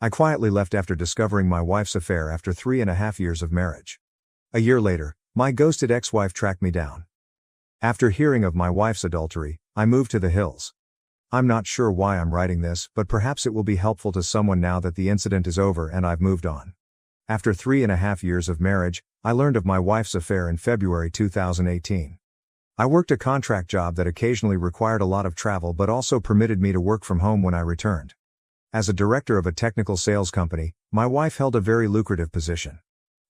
I quietly left after discovering my wife's affair after 3.5 years of marriage. A year later, my ghosted ex-wife tracked me down. After hearing of my wife's adultery, I moved to the hills. I'm not sure why I'm writing this, but perhaps it will be helpful to someone now that the incident is over and I've moved on. After 3.5 years of marriage, I learned of my wife's affair in February 2018. I worked a contract job that occasionally required a lot of travel but also permitted me to work from home when I returned. As a director of a technical sales company, my wife held a very lucrative position.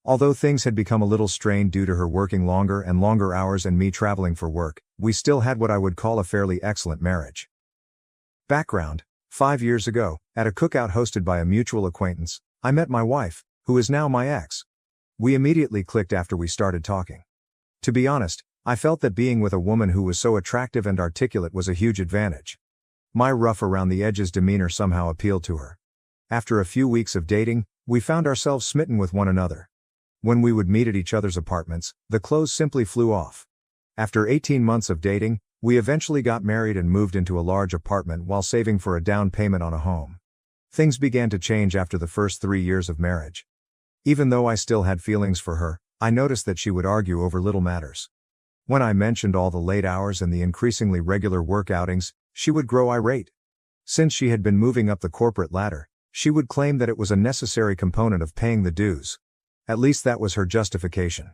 Although things had become a little strained due to her working longer and longer hours and me traveling for work, we still had what I would call a fairly excellent marriage. Background: 5 years ago, at a cookout hosted by a mutual acquaintance, I met my wife, who is now my ex. We immediately clicked after we started talking. To be honest, I felt that being with a woman who was so attractive and articulate was a huge advantage. My rough around the edges demeanor somehow appealed to her. After a few weeks of dating, we found ourselves smitten with one another. When we would meet at each other's apartments, the clothes simply flew off. After 18 months of dating, we eventually got married and moved into a large apartment while saving for a down payment on a home. Things began to change after the first 3 years of marriage. Even though I still had feelings for her, I noticed that she would argue over little matters. When I mentioned all the late hours and the increasingly regular work outings, she would grow irate. Since she had been moving up the corporate ladder, she would claim that it was a necessary component of paying the dues. At least that was her justification.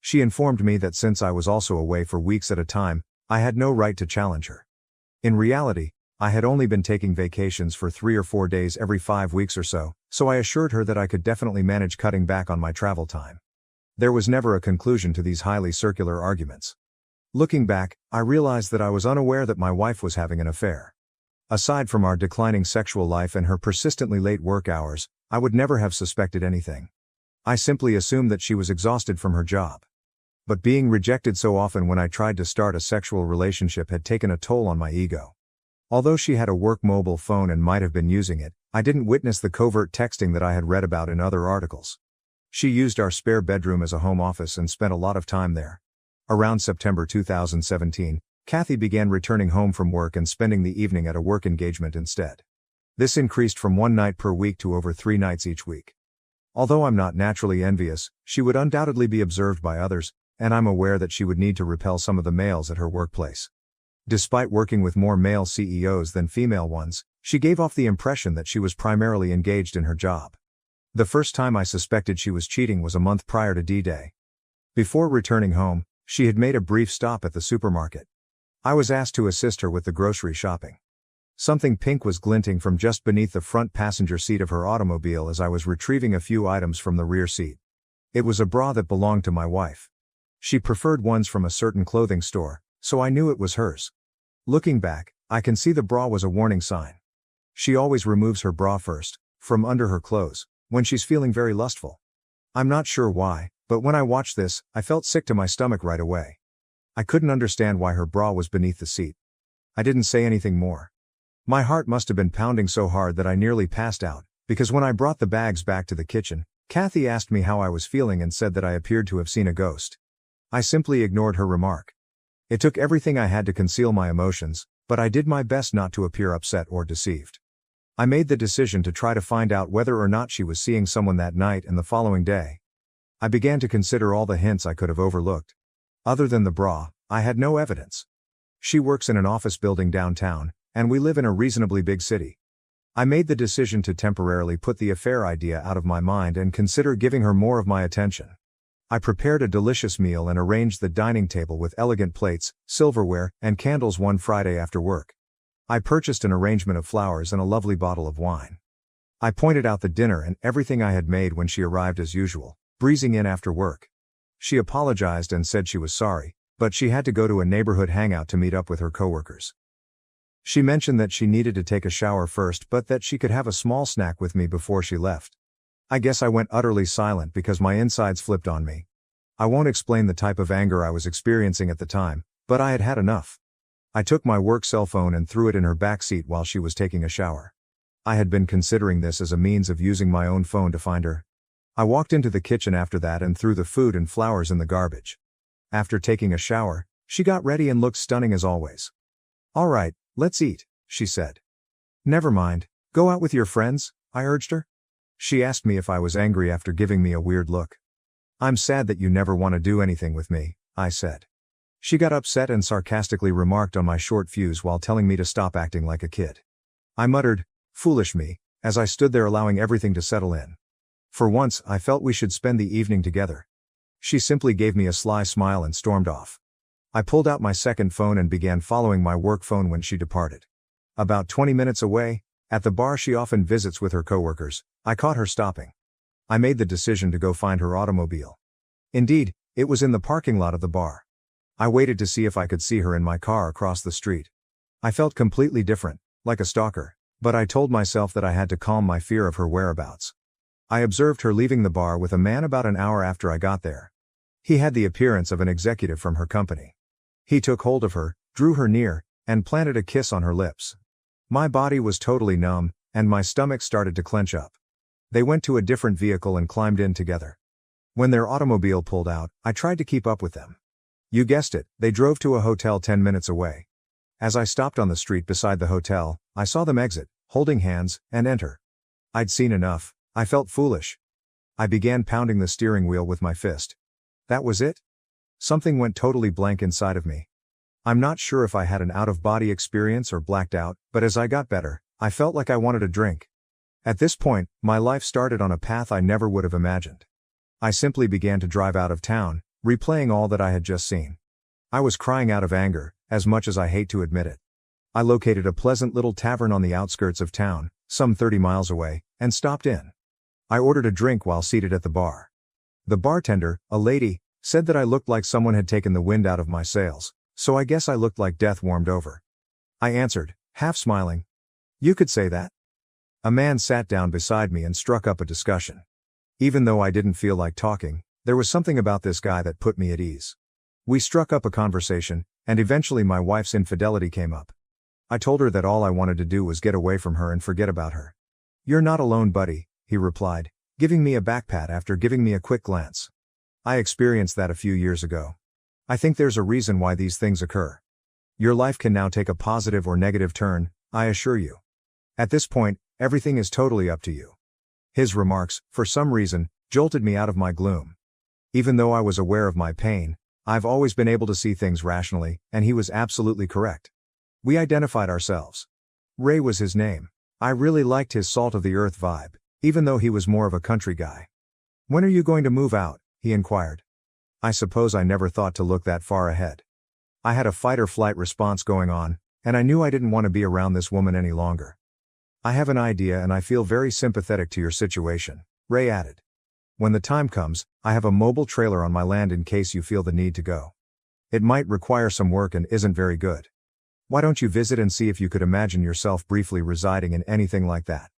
She informed me that since I was also away for weeks at a time, I had no right to challenge her. In reality, I had only been taking vacations for 3 or 4 days every 5 weeks or so I assured her that I could definitely manage cutting back on my travel time. There was never a conclusion to these highly circular arguments. Looking back, I realized that I was unaware that my wife was having an affair. Aside from our declining sexual life and her persistently late work hours, I would never have suspected anything. I simply assumed that she was exhausted from her job. But being rejected so often when I tried to start a sexual relationship had taken a toll on my ego. Although she had a work mobile phone and might have been using it, I didn't witness the covert texting that I had read about in other articles. She used our spare bedroom as a home office and spent a lot of time there. Around September 2017, Kathy began returning home from work and spending the evening at a work engagement instead. This increased from 1 night per week to over 3 nights each week. Although I'm not naturally envious, she would undoubtedly be observed by others, and I'm aware that she would need to repel some of the males at her workplace. Despite working with more male CEOs than female ones, she gave off the impression that she was primarily engaged in her job. The first time I suspected she was cheating was a month prior to D-Day. Before returning home, she had made a brief stop at the supermarket. I was asked to assist her with the grocery shopping. Something pink was glinting from just beneath the front passenger seat of her automobile as I was retrieving a few items from the rear seat. It was a bra that belonged to my wife. She preferred ones from a certain clothing store, so I knew it was hers. Looking back, I can see the bra was a warning sign. She always removes her bra first, from under her clothes, when she's feeling very lustful. I'm not sure why, but when I watched this, I felt sick to my stomach right away. I couldn't understand why her bra was beneath the seat. I didn't say anything more. My heart must have been pounding so hard that I nearly passed out, because when I brought the bags back to the kitchen, Kathy asked me how I was feeling and said that I appeared to have seen a ghost. I simply ignored her remark. It took everything I had to conceal my emotions, but I did my best not to appear upset or deceived. I made the decision to try to find out whether or not she was seeing someone that night and the following day. I began to consider all the hints I could have overlooked. Other than the bra, I had no evidence. She works in an office building downtown, and we live in a reasonably big city. I made the decision to temporarily put the affair idea out of my mind and consider giving her more of my attention. I prepared a delicious meal and arranged the dining table with elegant plates, silverware, and candles one Friday after work. I purchased an arrangement of flowers and a lovely bottle of wine. I pointed out the dinner and everything I had made when she arrived as usual, breezing in after work. She apologized and said she was sorry, but she had to go to a neighborhood hangout to meet up with her coworkers. She mentioned that she needed to take a shower first but that she could have a small snack with me before she left. I guess I went utterly silent because my insides flipped on me. I won't explain the type of anger I was experiencing at the time, but I had had enough. I took my work cell phone and threw it in her back seat while she was taking a shower. I had been considering this as a means of using my own phone to find her. I walked into the kitchen after that and threw the food and flowers in the garbage. After taking a shower, she got ready and looked stunning as always. "All right, let's eat," she said. "Never mind, go out with your friends," I urged her. She asked me if I was angry after giving me a weird look. "I'm sad that you never want to do anything with me," I said. She got upset and sarcastically remarked on my short fuse while telling me to stop acting like a kid. I muttered, "Foolish me," as I stood there allowing everything to settle in. For once, I felt we should spend the evening together. She simply gave me a sly smile and stormed off. I pulled out my second phone and began following my work phone when she departed. About 20 minutes away, at the bar she often visits with her coworkers, I caught her stopping. I made the decision to go find her automobile. Indeed, it was in the parking lot of the bar. I waited to see if I could see her in my car across the street. I felt completely different, like a stalker, but I told myself that I had to calm my fear of her whereabouts. I observed her leaving the bar with a man about an hour after I got there. He had the appearance of an executive from her company. He took hold of her, drew her near, and planted a kiss on her lips. My body was totally numb, and my stomach started to clench up. They went to a different vehicle and climbed in together. When their automobile pulled out, I tried to keep up with them. You guessed it, they drove to a hotel 10 minutes away. As I stopped on the street beside the hotel, I saw them exit, holding hands, and enter. I'd seen enough. I felt foolish. I began pounding the steering wheel with my fist. That was it? Something went totally blank inside of me. I'm not sure if I had an out-of-body experience or blacked out, but as I got better, I felt like I wanted a drink. At this point, my life started on a path I never would have imagined. I simply began to drive out of town, replaying all that I had just seen. I was crying out of anger, as much as I hate to admit it. I located a pleasant little tavern on the outskirts of town, some 30 miles away, and stopped in. I ordered a drink while seated at the bar. The bartender, a lady, said that I looked like someone had taken the wind out of my sails, so I guess I looked like death warmed over. I answered, half smiling. "You could say that." A man sat down beside me and struck up a discussion. Even though I didn't feel like talking, there was something about this guy that put me at ease. We struck up a conversation, and eventually my wife's infidelity came up. I told her that all I wanted to do was get away from her and forget about her. "You're not alone, buddy," he replied, giving me a back pat after giving me a quick glance. I experienced that a few years ago. I think there's a reason why these things occur. Your life can now take a positive or negative turn, I assure you. At this point, everything is totally up to you. His remarks, for some reason, jolted me out of my gloom. Even though I was aware of my pain, I've always been able to see things rationally, and he was absolutely correct. We identified ourselves. Ray was his name. I really liked his salt-of-the-earth vibe, even though he was more of a country guy. "When are you going to move out?" he inquired. I suppose I never thought to look that far ahead. I had a fight-or-flight response going on, and I knew I didn't want to be around this woman any longer. "I have an idea and I feel very sympathetic to your situation," Ray added. "When the time comes, I have a mobile trailer on my land in case you feel the need to go. It might require some work and isn't very good. Why don't you visit and see if you could imagine yourself briefly residing in anything like that?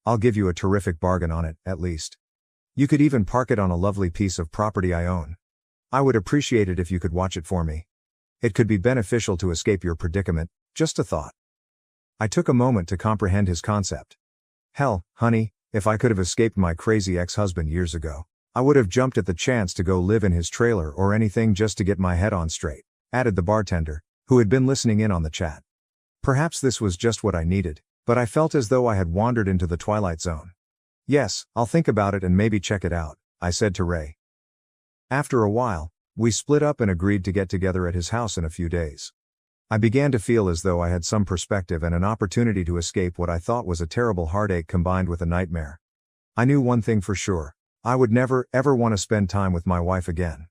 I'll give you a terrific bargain on it, at least. You could even park it on a lovely piece of property I own. I would appreciate it if you could watch it for me. It could be beneficial to escape your predicament, just a thought." I took a moment to comprehend his concept. Hell, honey, if I could have escaped my crazy ex-husband years ago, I would have jumped at the chance to go live in his trailer or anything just to get my head on straight, added the bartender, who had been listening in on the chat. Perhaps this was just what I needed, but I felt as though I had wandered into the twilight zone. "Yes, I'll think about it and maybe check it out," I said to Ray. After a while, we split up and agreed to get together at his house in a few days. I began to feel as though I had some perspective and an opportunity to escape what I thought was a terrible heartache combined with a nightmare. I knew one thing for sure: I would never, ever want to spend time with my wife again.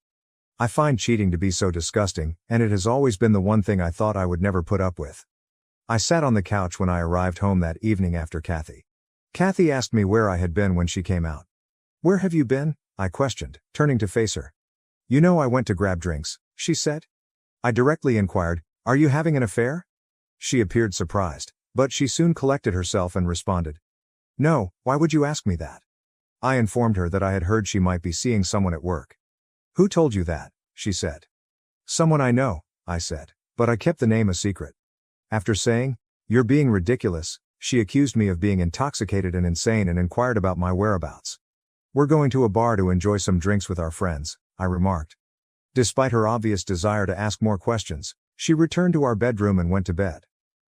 I find cheating to be so disgusting, and it has always been the one thing I thought I would never put up with. I sat on the couch when I arrived home that evening after Kathy. Kathy asked me where I had been when she came out. "Where have you been?" I questioned, turning to face her. "You know I went to grab drinks," she said. I directly inquired, "Are you having an affair?" She appeared surprised, but she soon collected herself and responded, "No, why would you ask me that?" I informed her that I had heard she might be seeing someone at work. "Who told you that?" she said. "Someone I know," I said, but I kept the name a secret. After saying, "You're being ridiculous," she accused me of being intoxicated and insane and inquired about my whereabouts. "We're going to a bar to enjoy some drinks with our friends," I remarked. Despite her obvious desire to ask more questions, she returned to our bedroom and went to bed.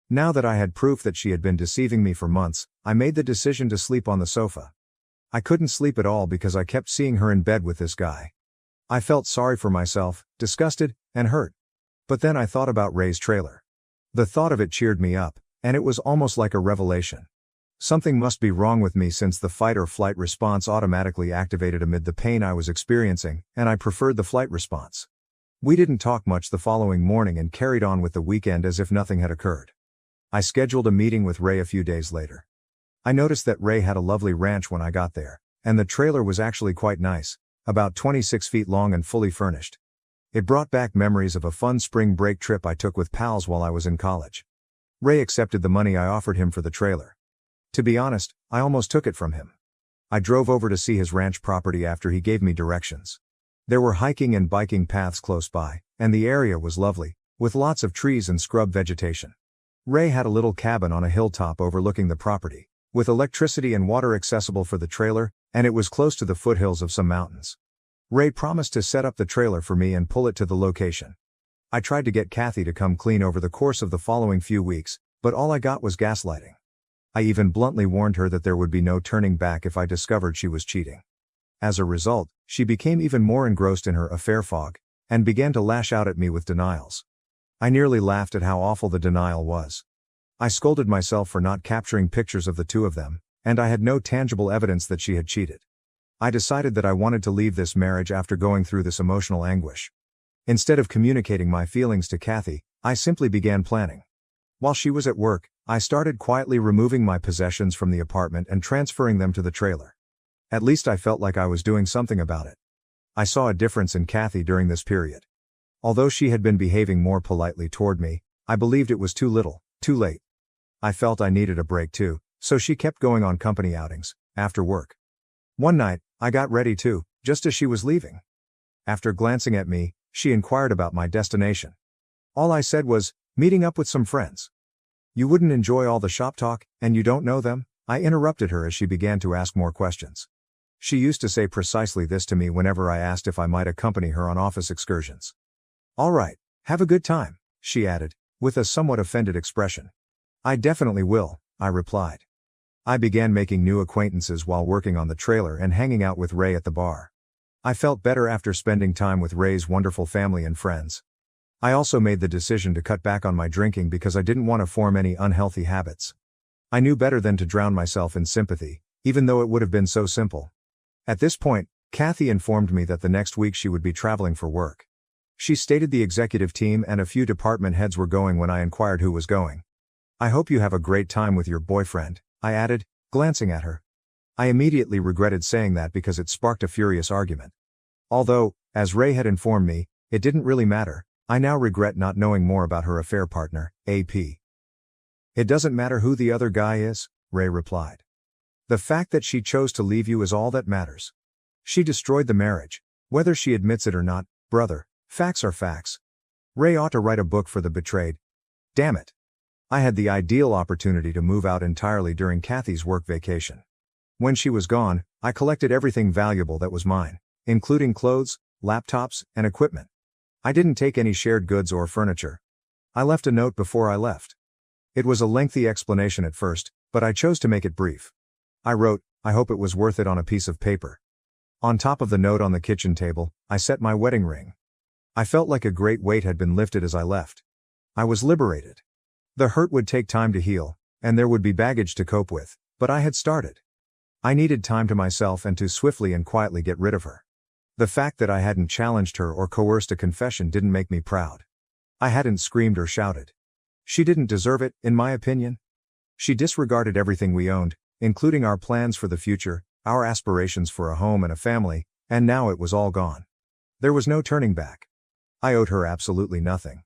Now that I had proof that she had been deceiving me for months, I made the decision to sleep on the sofa. I couldn't sleep at all because I kept seeing her in bed with this guy. I felt sorry for myself, disgusted, and hurt. But then I thought about Ray's trailer. The thought of it cheered me up, and it was almost like a revelation. Something must be wrong with me since the fight or flight response automatically activated amid the pain I was experiencing, and I preferred the flight response. We didn't talk much the following morning and carried on with the weekend as if nothing had occurred. I scheduled a meeting with Ray a few days later. I noticed that Ray had a lovely ranch when I got there, and the trailer was actually quite nice, about 26 feet long and fully furnished. It brought back memories of a fun spring break trip I took with pals while I was in college. Ray accepted the money I offered him for the trailer. To be honest, I almost took it from him. I drove over to see his ranch property after he gave me directions. There were hiking and biking paths close by, and the area was lovely, with lots of trees and scrub vegetation. Ray had a little cabin on a hilltop overlooking the property, with electricity and water accessible for the trailer, and it was close to the foothills of some mountains. Ray promised to set up the trailer for me and pull it to the location. I tried to get Kathy to come clean over the course of the following few weeks, but all I got was gaslighting. I even bluntly warned her that there would be no turning back if I discovered she was cheating. As a result, she became even more engrossed in her affair fog, and began to lash out at me with denials. I nearly laughed at how awful the denial was. I scolded myself for not capturing pictures of the two of them, and I had no tangible evidence that she had cheated. I decided that I wanted to leave this marriage after going through this emotional anguish. Instead of communicating my feelings to Kathy, I simply began planning. While she was at work, I started quietly removing my possessions from the apartment and transferring them to the trailer. At least I felt like I was doing something about it. I saw a difference in Kathy during this period. Although she had been behaving more politely toward me, I believed it was too little, too late. I felt I needed a break too, so she kept going on company outings, after work. One night, I got ready too, just as she was leaving. After glancing at me, she inquired about my destination. All I said was, meeting up with some friends. You wouldn't enjoy all the shop talk, and you don't know them? I interrupted her as she began to ask more questions. She used to say precisely this to me whenever I asked if I might accompany her on office excursions. All right, have a good time, she added, with a somewhat offended expression. I definitely will, I replied. I began making new acquaintances while working on the trailer and hanging out with Ray at the bar. I felt better after spending time with Ray's wonderful family and friends. I also made the decision to cut back on my drinking because I didn't want to form any unhealthy habits. I knew better than to drown myself in sympathy, even though it would have been so simple. At this point, Kathy informed me that the next week she would be traveling for work. She stated the executive team and a few department heads were going when I inquired who was going. I hope you have a great time with your boyfriend, I added, glancing at her. I immediately regretted saying that because it sparked a furious argument. Although, as Ray had informed me, it didn't really matter, I now regret not knowing more about her affair partner, AP. It doesn't matter who the other guy is, Ray replied. The fact that she chose to leave you is all that matters. She destroyed the marriage, whether she admits it or not, brother, facts are facts. Ray ought to write a book for the betrayed. Damn it. I had the ideal opportunity to move out entirely during Kathy's work vacation. When she was gone, I collected everything valuable that was mine, including clothes, laptops, and equipment. I didn't take any shared goods or furniture. I left a note before I left. It was a lengthy explanation at first, but I chose to make it brief. I wrote, I hope it was worth it on a piece of paper. On top of the note on the kitchen table, I set my wedding ring. I felt like a great weight had been lifted as I left. I was liberated. The hurt would take time to heal, and there would be baggage to cope with, but I had started. I needed time to myself and to swiftly and quietly get rid of her. The fact that I hadn't challenged her or coerced a confession didn't make me proud. I hadn't screamed or shouted. She didn't deserve it, in my opinion. She disregarded everything we owned, including our plans for the future, our aspirations for a home and a family, and now it was all gone. There was no turning back. I owed her absolutely nothing.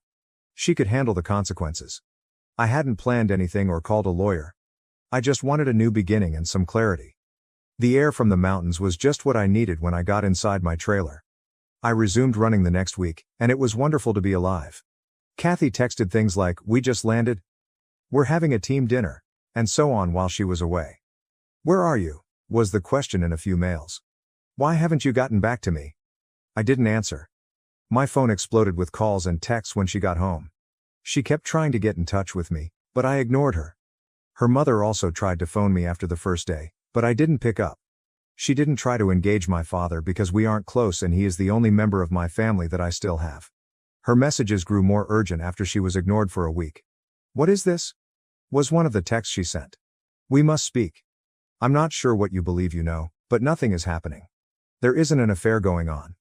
She could handle the consequences. I hadn't planned anything or called a lawyer. I just wanted a new beginning and some clarity. The air from the mountains was just what I needed when I got inside my trailer. I resumed running the next week, and it was wonderful to be alive. Kathy texted things like, "We just landed," "We're having a team dinner," and so on while she was away. "Where are you?" was the question in a few mails. "Why haven't you gotten back to me?" I didn't answer. My phone exploded with calls and texts when she got home. She kept trying to get in touch with me, but I ignored her. Her mother also tried to phone me after the first day, but I didn't pick up. She didn't try to engage my father because we aren't close and he is the only member of my family that I still have. Her messages grew more urgent after she was ignored for a week. "What is this?" was one of the texts she sent. "We must speak. I'm not sure what you believe you know, but nothing is happening. There isn't an affair going on."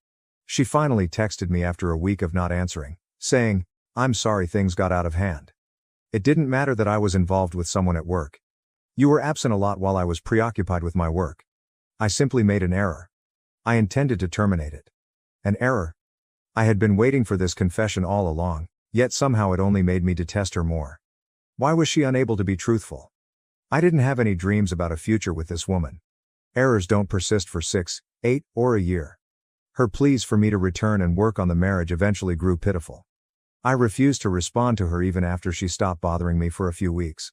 She finally texted me after a week of not answering, saying, "I'm sorry things got out of hand. It didn't matter that I was involved with someone at work. You were absent a lot while I was preoccupied with my work. I simply made an error. I intended to terminate it." An error? I had been waiting for this confession all along, yet somehow it only made me detest her more. Why was she unable to be truthful? I didn't have any dreams about a future with this woman. Errors don't persist for 6, 8, or a year. Her pleas for me to return and work on the marriage eventually grew pitiful. I refused to respond to her even after she stopped bothering me for a few weeks.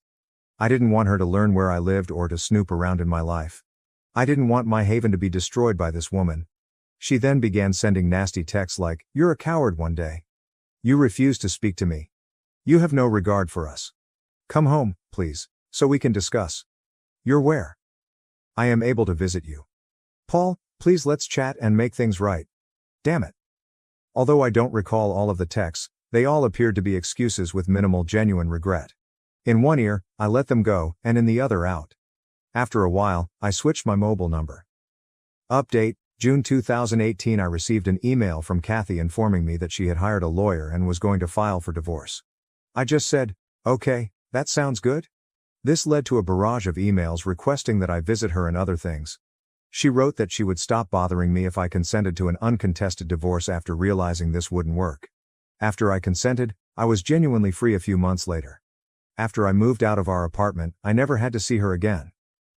I didn't want her to learn where I lived or to snoop around in my life. I didn't want my haven to be destroyed by this woman. She then began sending nasty texts like, "You're a coward one day. You refuse to speak to me. You have no regard for us. Come home, please, so we can discuss. You're where? I am able to visit you. Paul, please let's chat and make things right. Damn it." Although I don't recall all of the texts, they all appeared to be excuses with minimal genuine regret. In one ear, I let them go, and in the other out. After a while, I switched my mobile number. Update: June 2018. I received an email from Kathy informing me that she had hired a lawyer and was going to file for divorce. I just said, "Okay, that sounds good." This led to a barrage of emails requesting that I visit her and other things. She wrote that she would stop bothering me if I consented to an uncontested divorce after realizing this wouldn't work. After I consented, I was genuinely free a few months later. After I moved out of our apartment, I never had to see her again.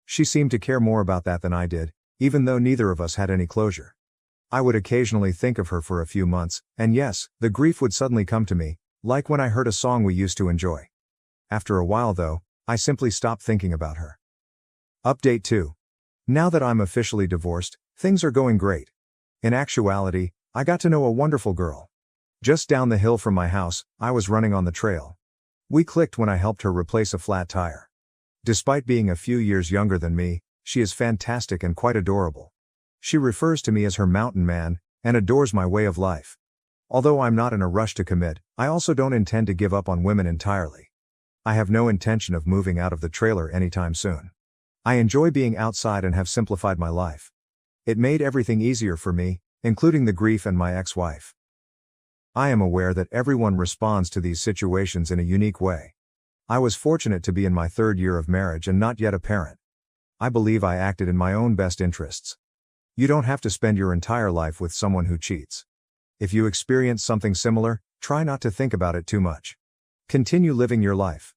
She seemed to care more about that than I did, even though neither of us had any closure. I would occasionally think of her for a few months, and yes, the grief would suddenly come to me, like when I heard a song we used to enjoy. After a while though, I simply stopped thinking about her. Update 2. Now that I'm officially divorced, things are going great. In actuality, I got to know a wonderful girl. Just down the hill from my house, I was running on the trail. We clicked when I helped her replace a flat tire. Despite being a few years younger than me, she is fantastic and quite adorable. She refers to me as her mountain man, and adores my way of life. Although I'm not in a rush to commit, I also don't intend to give up on women entirely. I have no intention of moving out of the trailer anytime soon. I enjoy being outside and have simplified my life. It made everything easier for me, including the grief and my ex-wife. I am aware that everyone responds to these situations in a unique way. I was fortunate to be in my 3rd year of marriage and not yet a parent. I believe I acted in my own best interests. You don't have to spend your entire life with someone who cheats. If you experience something similar, try not to think about it too much. Continue living your life.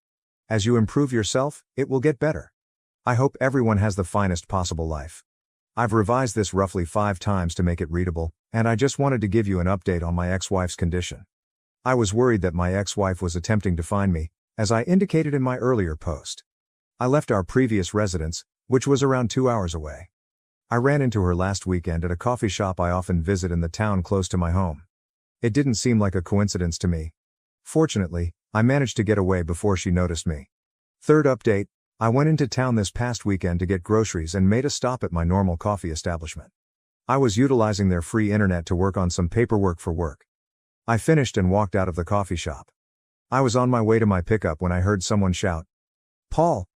As you improve yourself, it will get better. I hope everyone has the finest possible life. I've revised this roughly 5 times to make it readable, and I just wanted to give you an update on my ex-wife's condition. I was worried that my ex-wife was attempting to find me, as I indicated in my earlier post. I left our previous residence, which was around 2 hours away. I ran into her last weekend at a coffee shop I often visit in the town close to my home. It didn't seem like a coincidence to me. Fortunately, I managed to get away before she noticed me. Third update: I went into town this past weekend to get groceries and made a stop at my normal coffee establishment. I was utilizing their free internet to work on some paperwork for work. I finished and walked out of the coffee shop. I was on my way to my pickup when I heard someone shout, "Paul!"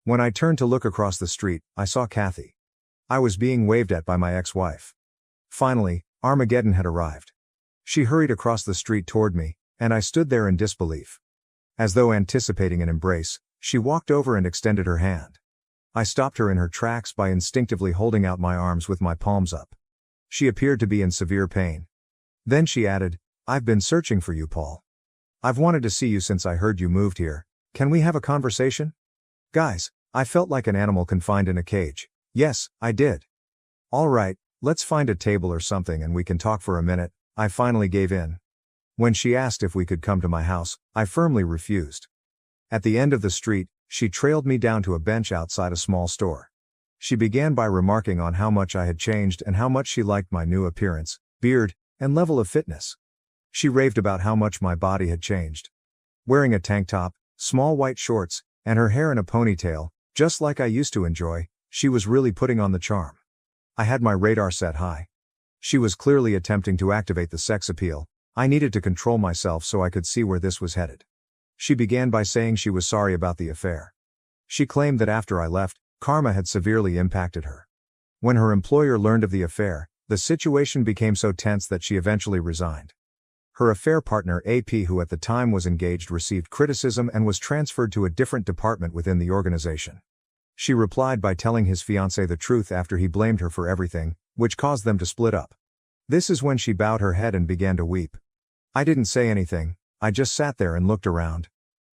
When I turned to look across the street, I saw Kathy. I was being waved at by my ex-wife. Finally, Armageddon had arrived. She hurried across the street toward me, and I stood there in disbelief. As though anticipating an embrace, she walked over and extended her hand. I stopped her in her tracks by instinctively holding out my arms with my palms up. She appeared to be in severe pain. Then she added, "I've been searching for you, Paul. I've wanted to see you since I heard you moved here. Can we have a conversation?" Guys, I felt like an animal confined in a cage. Yes, I did. "All right, let's find a table or something and we can talk for a minute," I finally gave in. When she asked if we could come to my house, I firmly refused. At the end of the street, she trailed me down to a bench outside a small store. She began by remarking on how much I had changed and how much she liked my new appearance, beard, and level of fitness. She raved about how much my body had changed. Wearing a tank top, small white shorts, and her hair in a ponytail, just like I used to enjoy, she was really putting on the charm. I had my radar set high. She was clearly attempting to activate the sex appeal. I needed to control myself so I could see where this was headed. She began by saying she was sorry about the affair. She claimed that after I left, karma had severely impacted her. When her employer learned of the affair, the situation became so tense that she eventually resigned. Her affair partner AP, who at the time was engaged, received criticism and was transferred to a different department within the organization. She replied by telling his fiancée the truth after he blamed her for everything, which caused them to split up. This is when she bowed her head and began to weep. I didn't say anything, I just sat there and looked around.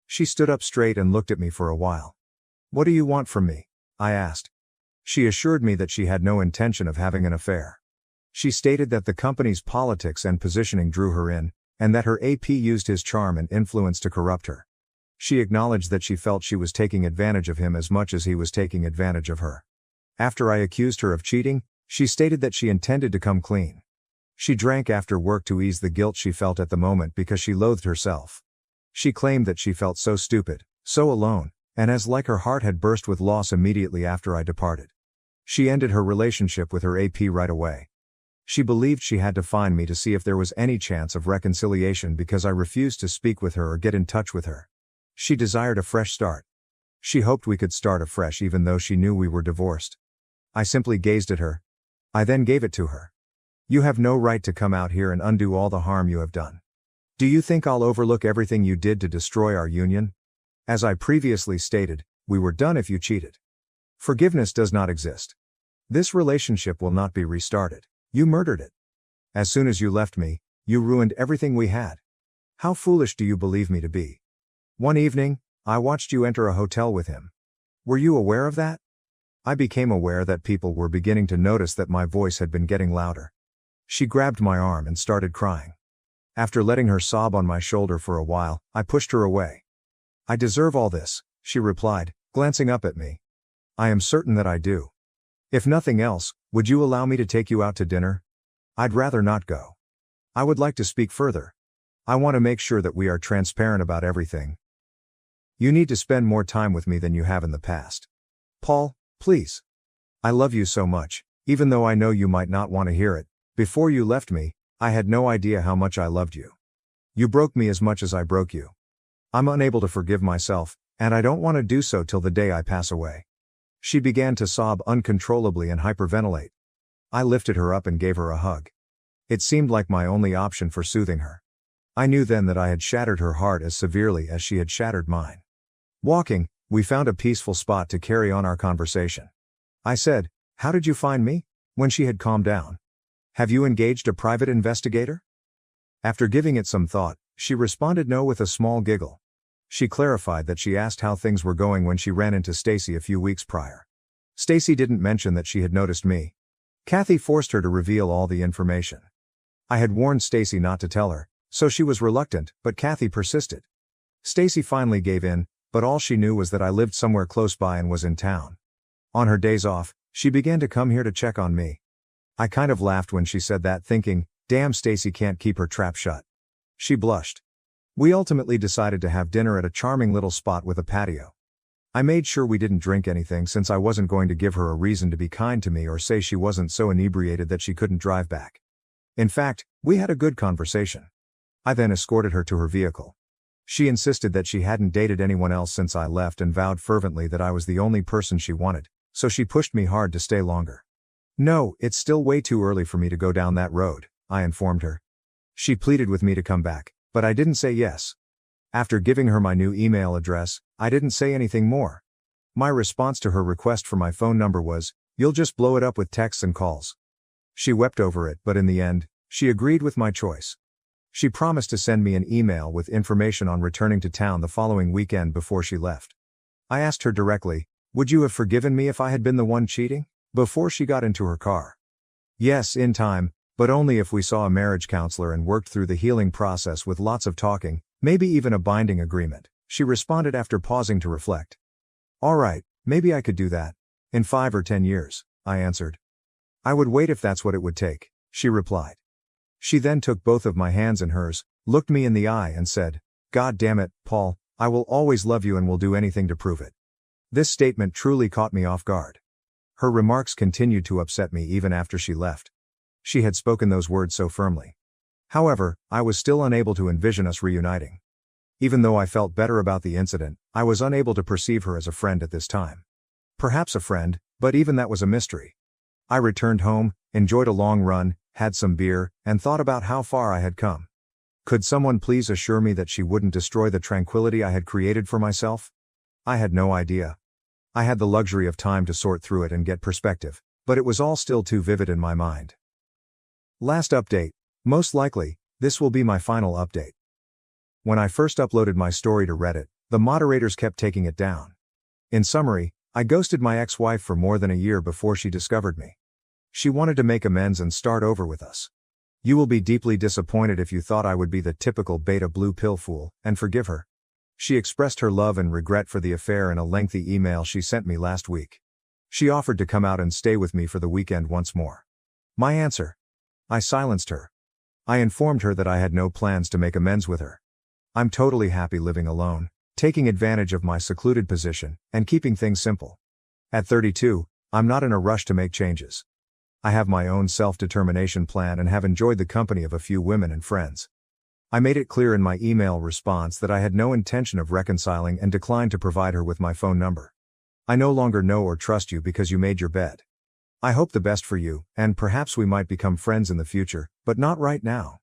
She stood up straight and looked at me for a while. "What do you want from me?" I asked. She assured me that she had no intention of having an affair. She stated that the company's politics and positioning drew her in, and that her AP used his charm and influence to corrupt her. She acknowledged that she felt she was taking advantage of him as much as he was taking advantage of her. After I accused her of cheating, she stated that she intended to come clean. She drank after work to ease the guilt she felt at the moment because she loathed herself. She claimed that she felt so stupid, so alone, and as like her heart had burst with loss immediately after I departed. She ended her relationship with her AP right away. She believed she had to find me to see if there was any chance of reconciliation because I refused to speak with her or get in touch with her. She desired a fresh start. She hoped we could start afresh even though she knew we were divorced. I simply gazed at her. I then gave it to her. "You have no right to come out here and undo all the harm you have done. Do you think I'll overlook everything you did to destroy our union? As I previously stated, we were done if you cheated. Forgiveness does not exist. This relationship will not be restarted. You murdered it. As soon as you left me, you ruined everything we had. How foolish do you believe me to be? One evening, I watched you enter a hotel with him. Were you aware of that?" I became aware that people were beginning to notice that my voice had been getting louder. She grabbed my arm and started crying. After letting her sob on my shoulder for a while, I pushed her away. "I deserve all this," she replied, glancing up at me. "I am certain that I do. If nothing else, would you allow me to take you out to dinner? I'd rather not go. I would like to speak further. I want to make sure that we are transparent about everything. You need to spend more time with me than you have in the past. Paul, please. I love you so much, even though I know you might not want to hear it. Before you left me, I had no idea how much I loved you. You broke me as much as I broke you. I'm unable to forgive myself, and I don't want to do so till the day I pass away." She began to sob uncontrollably and hyperventilate. I lifted her up and gave her a hug. It seemed like my only option for soothing her. I knew then that I had shattered her heart as severely as she had shattered mine. Walking, we found a peaceful spot to carry on our conversation. I said, "How did you find me?" when she had calmed down. "Have you engaged a private investigator?" After giving it some thought, she responded no with a small giggle. She clarified that she asked how things were going when she ran into Stacy a few weeks prior. Stacy didn't mention that she had noticed me. Kathy forced her to reveal all the information. I had warned Stacy not to tell her, so she was reluctant, but Kathy persisted. Stacy finally gave in, but all she knew was that I lived somewhere close by and was in town. On her days off, she began to come here to check on me. I kind of laughed when she said that, thinking, damn, Stacy can't keep her trap shut. She blushed. We ultimately decided to have dinner at a charming little spot with a patio. I made sure we didn't drink anything since I wasn't going to give her a reason to be kind to me or say she wasn't so inebriated that she couldn't drive back. In fact, we had a good conversation. I then escorted her to her vehicle. She insisted that she hadn't dated anyone else since I left and vowed fervently that I was the only person she wanted, so she pushed me hard to stay longer. "No, it's still way too early for me to go down that road," I informed her. She pleaded with me to come back, but I didn't say yes. After giving her my new email address, I didn't say anything more. My response to her request for my phone number was, "You'll just blow it up with texts and calls." She wept over it, but in the end, she agreed with my choice. She promised to send me an email with information on returning to town the following weekend before she left. I asked her directly, "Would you have forgiven me if I had been the one cheating?" before she got into her car. "Yes, in time, but only if we saw a marriage counselor and worked through the healing process with lots of talking, maybe even a binding agreement," she responded after pausing to reflect. "All right, maybe I could do that. In 5 or 10 years, I answered. "I would wait if that's what it would take," she replied. She then took both of my hands in hers, looked me in the eye and said, "God damn it, Paul, I will always love you and will do anything to prove it." This statement truly caught me off guard. Her remarks continued to upset me even after she left. She had spoken those words so firmly. However, I was still unable to envision us reuniting. Even though I felt better about the incident, I was unable to perceive her as a friend at this time. Perhaps a friend, but even that was a mystery. I returned home, enjoyed a long run, had some beer, and thought about how far I had come. Could someone please assure me that she wouldn't destroy the tranquility I had created for myself? I had no idea. I had the luxury of time to sort through it and get perspective, but it was all still too vivid in my mind. Last update. Most likely, this will be my final update. When I first uploaded my story to Reddit, the moderators kept taking it down. In summary, I ghosted my ex-wife for more than a year before she discovered me. She wanted to make amends and start over with us. You will be deeply disappointed if you thought I would be the typical beta blue pill fool, and forgive her. She expressed her love and regret for the affair in a lengthy email she sent me last week. She offered to come out and stay with me for the weekend once more. My answer? I silenced her. I informed her that I had no plans to make amends with her. I'm totally happy living alone, taking advantage of my secluded position, and keeping things simple. At 32, I'm not in a rush to make changes. I have my own self-determination plan and have enjoyed the company of a few women and friends. I made it clear in my email response that I had no intention of reconciling and declined to provide her with my phone number. I no longer know or trust you because you made your bed. I hope the best for you, and perhaps we might become friends in the future, but not right now.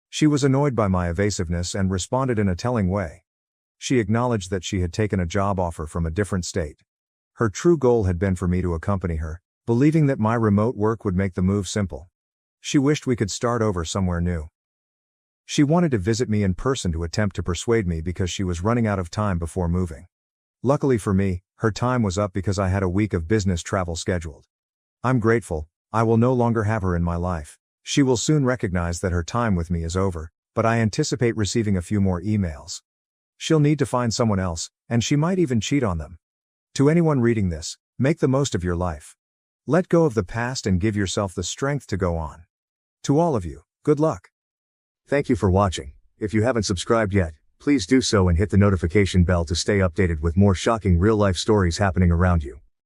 She was annoyed by my evasiveness and responded in a telling way. She acknowledged that she had taken a job offer from a different state. Her true goal had been for me to accompany her, believing that my remote work would make the move simple. She wished we could start over somewhere new. She wanted to visit me in person to attempt to persuade me because she was running out of time before moving. Luckily for me, her time was up because I had a week of business travel scheduled. I'm grateful. I will no longer have her in my life. She will soon recognize that her time with me is over, but I anticipate receiving a few more emails. She'll need to find someone else, and she might even cheat on them. To anyone reading this, make the most of your life. Let go of the past and give yourself the strength to go on. To all of you, good luck. Thank you for watching. If you haven't subscribed yet, please do so and hit the notification bell to stay updated with more shocking real-life stories happening around you.